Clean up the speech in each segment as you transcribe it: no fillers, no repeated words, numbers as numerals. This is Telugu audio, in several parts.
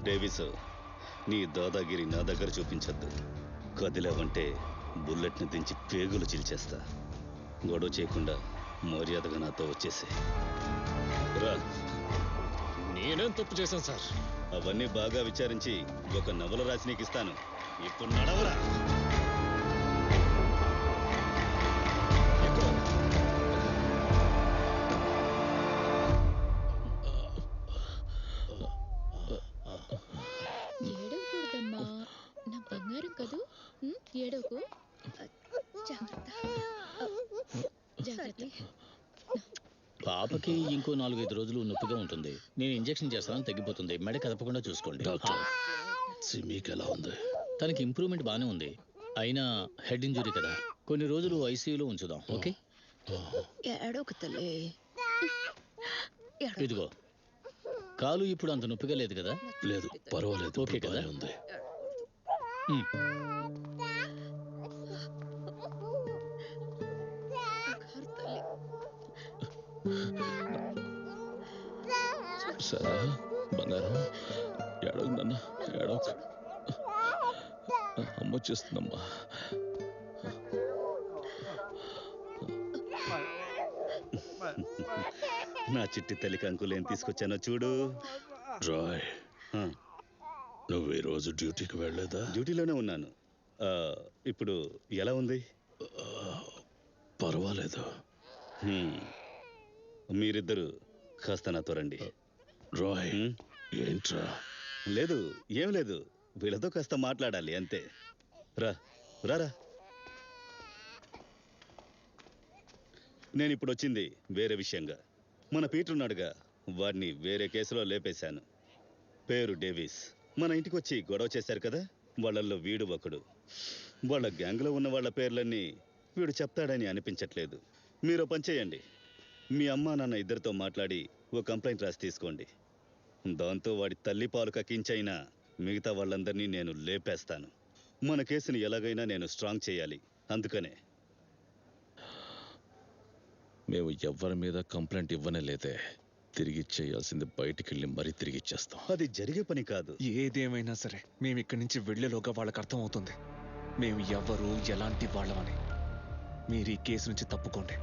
డేవిస్, నీ దాదాగిరి నా దగ్గర చూపించద్దు. కదిలేవంటే బుల్లెట్ని దించి పేగులు చీల్చేస్తా. గొడవ చేయకుండా మర్యాదగా నాతో వచ్చేసి రా. నేనేం తప్పు చేశాను సార్? అవన్నీ బాగా విచారించి ఒక నవల రాసి నీకు ఇస్తాను. ఇప్పుడు నడవరా. ఏడవకూడదమ్మా, నా బంగారం కదూ. ఏడవకు. పాపకి ఇంకో 4-5 రోజులు నొప్పిగా ఉంటుంది. నేను ఇంజెక్షన్ చేస్తాను, తగ్గిపోతుంది. మెడ కదపకుండా చూసుకోండి. సిమీకి ఎలా ఉంది? తనకి ఇంప్రూవ్మెంట్ బాగానే ఉంది. అయినా హెడ్ ఇంజురీ కదా, కొన్ని రోజులు ఐసీయూలో ఉంచుదాం. ఓకే? ఏడవకు తల్లి. ఇదిగో కాలు ఇప్పుడు అంత నొప్పిగా లేదు కదా? లేదు, పర్వాలేదు. ఓకే కదా? ఉంది. సరే బంగారం, ఏడవద్దన్న, ఏడవక. అమ్మ వచ్చేస్తుందమ్మా. నా చిట్టి తల్లికి అంకులు ఏం తీసుకొచ్చానో చూడు. రాయ్, నువ్వు ఈరోజు డ్యూటీకి వెళ్ళలేదా? డ్యూటీలోనే ఉన్నాను. ఇప్పుడు ఎలా ఉంది? పర్వాలేదు. మీరిద్దరు కాస్త నాతో రండి. రాయ్, ఏంట్రా? లేదు, ఏం లేదు. వీళ్ళతో కాస్త మాట్లాడాలి అంతే. రా రా. నేను ఇప్పుడు వచ్చింది వేరే విషయంగా. మన పీటర్ ఉన్నాడుగా, వాడిని వేరే కేసులో లేపేశాను. పేరు డేవిస్. మన ఇంటికి వచ్చి గొడవ చేశారు కదా, వాళ్ళల్లో వీడు ఒకడు. వాళ్ళ గ్యాంగ్లో ఉన్న వాళ్ళ పేర్లన్నీ వీడు చెప్తాడని అనిపించట్లేదు. మీరు పని చేయండి, మీ అమ్మా నాన్న ఇద్దరితో మాట్లాడి ఓ కంప్లైంట్ రాసి తీసుకోండి. దాంతో వాడి తల్లి పాలు కక్కించైనా మిగతా వాళ్ళందరినీ నేను లేపేస్తాను. మన కేసుని ఎలాగైనా నేను స్ట్రాంగ్ చేయాలి. అందుకనే మేము ఎవ్వరి మీద కంప్లైంట్ ఇవ్వనే లేదే. తిరిగి చేయాల్సింది బయటికి వెళ్ళి మరీ తిరిగి ఇచ్చేస్తాం. అది జరిగే పని కాదు. ఏదేమైనా సరే మేము ఇక్కడి నుంచి వెళ్లేలోగా వాళ్ళకి అర్థం అవుతుంది మేము ఎవరు, ఎలాంటి వాళ్ళమని. మీరు ఈ కేసు నుంచి తప్పుకోండి.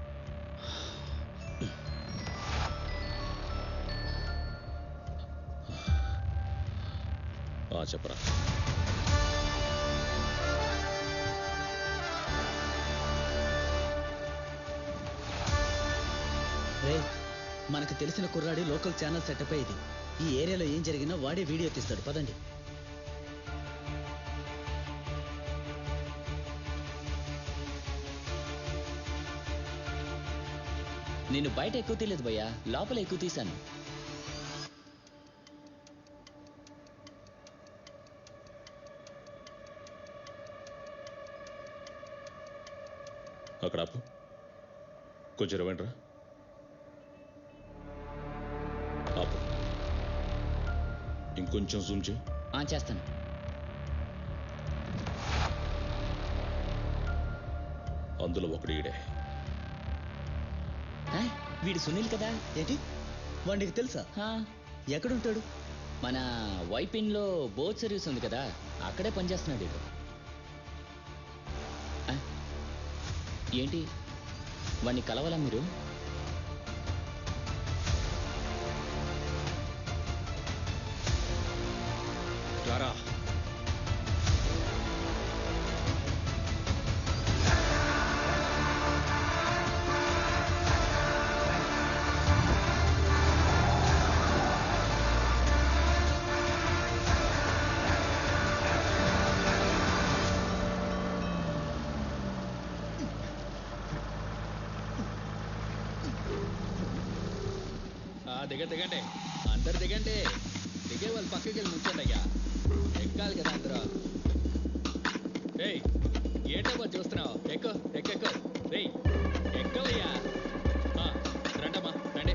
చెప్పరా. మనకు తెలిసిన కుర్రాడి లోకల్ ఛానల్ సెటప్ ఇది. ఈ ఏరియాలో ఏం జరిగినా వాడే వీడియో తీస్తాడు. పదండి. నేను బయట ఎక్కువ తీయలేదు భయ్యా, లోపల ఎక్కువ తీశాను. అక్కడ ఆపు. కొంచెం రవండ్రా. ఆపు. ఇంకొంచెం జూమ్ చేయి. చేస్తాను. అందులో ఒకడు ఈడే. వీడు సునీల్ కదా? ఏంటి, వాడికి తెలుసా? ఎక్కడుంటాడు? మన వైపిన్లో బోట్ సర్వీస్ ఉంది కదా, అక్కడే పనిచేస్తున్నాడు వీడు. ఏంటి, వాడిని కలవాలా మీరు? రారా. దిగండి, అందరు దిగండి. దిగే వాళ్ళు పక్కకి వెళ్ళి ముంచండి అయ్యా. ఎక్కాలి కదా అందరూ. ఏంటో చూస్తున్నావు? ఎక్కు. ఎక్కవయ్యా. రండమ్మా, రండి.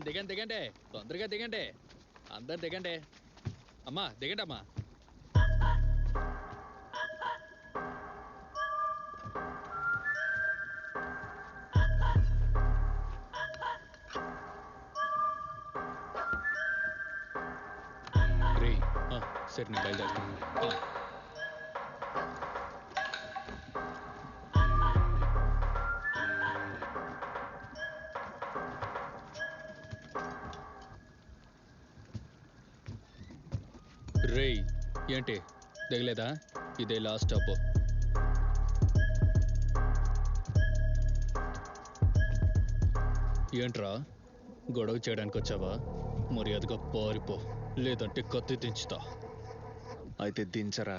దిగండి దిగండి, తొందరగా దిగండి, అందరు దిగండి. అమ్మా దిగండి అమ్మా. సరే నేను బయలుదేరుతాను. రేయ్ ఏంటి దిగలేదా? ఇదే లాస్ట్ స్టాప్. ఏంట్రా గొడవ చేయడానికి వచ్చావా? మర్యాదగా పారిపో, లేదంటే కత్తి దించుతా. అయితే దించరా.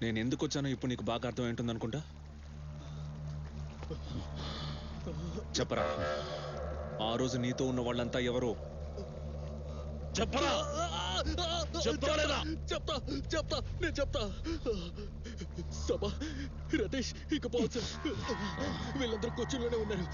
నేను ఎందుకు వచ్చానో ఇప్పుడు నీకు బాగా అర్థం ఏంటుంది అనుకుంటా. చెప్పరా, ఆ రోజు నీతో ఉన్న వాళ్ళంతా ఎవరు? చెప్పరా, చెప్తాలేదా? చెప్తా చెప్తా నేను చెప్తా. సభ రతీష్ ఇక పోవచ్చు, వీళ్ళందరూ కూర్చులోనే ఉన్నారు.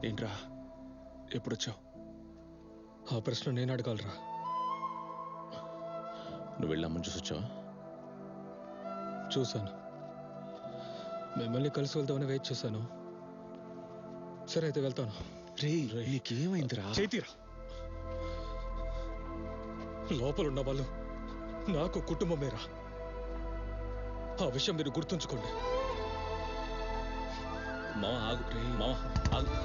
ఏంట్రా ఎప్పుడొచ్చావు? ఆ ప్రశ్న నేను అడగాలరా? నువ్వు వెళ్ళామని చూసొచ్చావా? చూశాను, మిమ్మల్ని కలిసి వెళ్తామని వెయిట్ చేశాను. సరే అయితే వెళ్తాను. రే నీకేమైందిరా? చేతిరా, లోపలున్న వాళ్ళు నాకు కుటుంబమేరా. ఆ విషయం మీరు గుర్తుంచుకోండి. మావ ఆగు, మావ ఆగు.